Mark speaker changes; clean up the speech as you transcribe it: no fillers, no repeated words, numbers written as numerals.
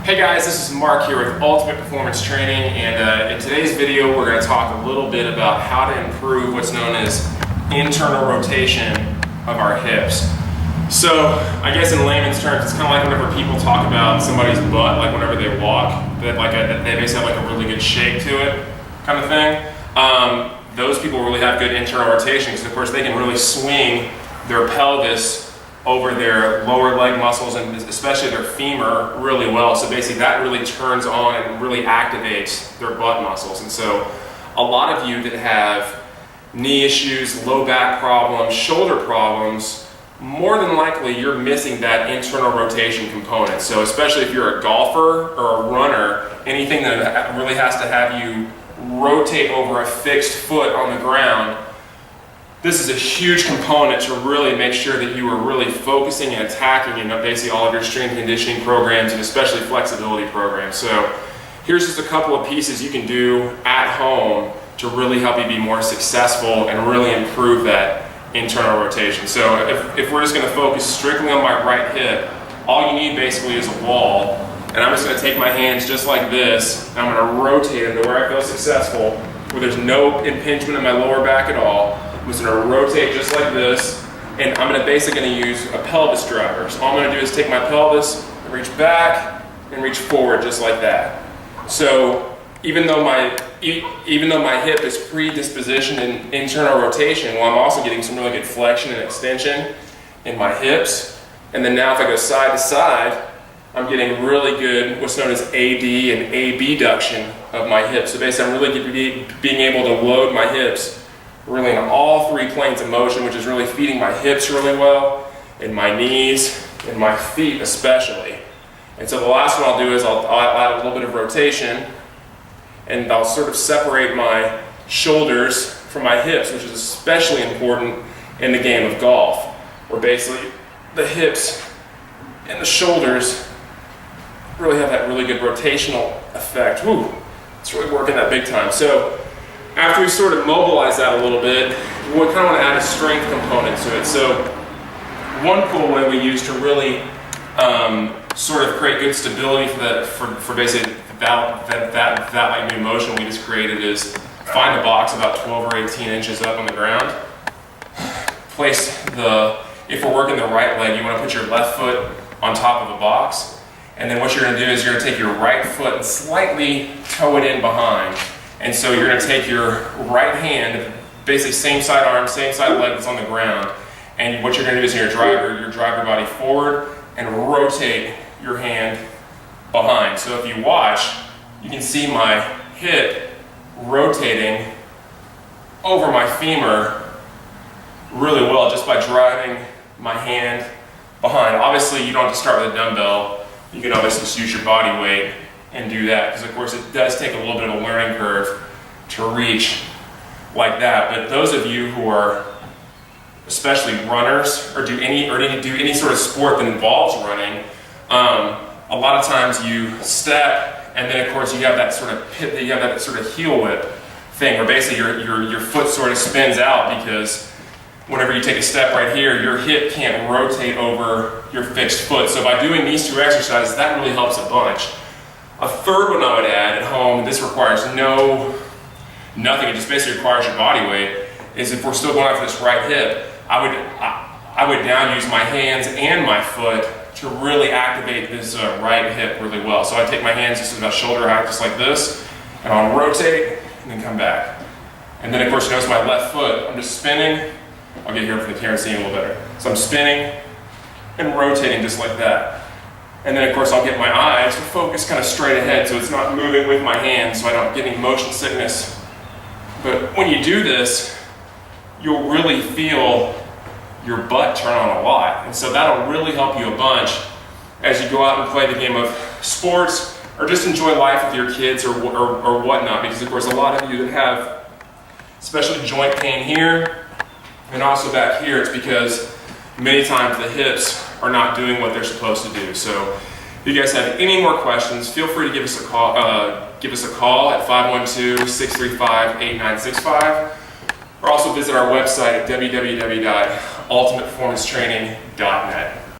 Speaker 1: Hey guys, this is Mark here with Ultimate Performance Training, and in today's video we're going to talk a little bit about how to improve what's known as internal rotation of our hips. So I guess in layman's terms, it's kind of like whenever people talk about somebody's butt, like whenever they walk, that they basically have like a really good shape to it kind of thing. Those people really have good internal rotation because of course they can really swing their pelvis over their lower leg muscles and especially their femur really well. So basically that really turns on and really activates their butt muscles. And so a lot of you that have knee issues, low back problems, shoulder problems, more than likely you're missing that internal rotation component. So especially if you're a golfer or a runner, anything that really has to have you rotate over a fixed foot on the ground, this is a huge component to really make sure that you are really focusing and attacking basically all of your strength and conditioning programs and especially flexibility programs. So here's just a couple of pieces you can do at home to really help you be more successful and really improve that internal rotation. So if we're just going to focus strictly on my right hip, all you need basically is a wall, and I'm just going to take my hands just like this, and I'm going to rotate them to where I feel successful, where there's no impingement in my lower back at all. I'm just going to rotate just like this, and I'm basically going to use a pelvis driver. So all I'm going to do is take my pelvis and reach back and reach forward just like that. So even though my hip is predispositioned in internal rotation, well, I'm also getting some really good flexion and extension in my hips. And then now if I go side to side, I'm getting really good what's known as AD and abduction of my hips. So basically I'm really being able to load my hips really on all three planes of motion, which is really feeding my hips really well, and my knees, and my feet especially. And so the last one I'll do is I'll add a little bit of rotation, and I'll sort of separate my shoulders from my hips, which is especially important in the game of golf, where basically the hips and the shoulders really have that really good rotational effect. Woo, it's really working that big time. So after we sort of mobilize that a little bit, we kind of want to add a strength component to it. So one cool way we use to really sort of create good stability for basically that like new motion we just created is find a box about 12 or 18 inches up on the ground. If we're working the right leg, you want to put your left foot on top of the box. And then what you're going to do is you're going to take your right foot and slightly toe it in behind. And so you're going to take your right hand, basically same side arm, same side leg that's on the ground, and what you're going to do is you're going to drive your body forward and rotate your hand behind. So if you watch, you can see my hip rotating over my femur really well just by driving my hand behind. Obviously you don't have to start with a dumbbell. You can obviously just use your body weight and do that, because of course it does take a little bit of a learning curve to reach like that. But those of you who are especially runners or do any sort of sport that involves running, a lot of times you step and then of course you have that sort of heel whip thing where basically your foot sort of spins out, because whenever you take a step right here, your hip can't rotate over your fixed foot. So by doing these two exercises, that really helps a bunch. A third one I would add at home, this requires nothing, it just basically requires your body weight, is if we're still going after this right hip, I would now use my hands and my foot to really activate this right hip really well. So I take my hands just about shoulder height, just like this, and I'll rotate and then come back. And then of course you notice my left foot, I'm just spinning. I'll get here for the camera to see a little better. So I'm spinning and rotating just like that. And then of course I'll get my eyes to focus kind of straight ahead so it's not moving with my hands so I don't get any motion sickness. But when you do this, you'll really feel your butt turn on a lot. And so that'll really help you a bunch as you go out and play the game of sports or just enjoy life with your kids or whatnot. Because of course a lot of you that have especially joint pain here and also back here, it's because many times the hips are not doing what they're supposed to do. So if you guys have any more questions, feel free to give us a call at 512-635-8965, or also visit our website at www.ultimateperformancetraining.net.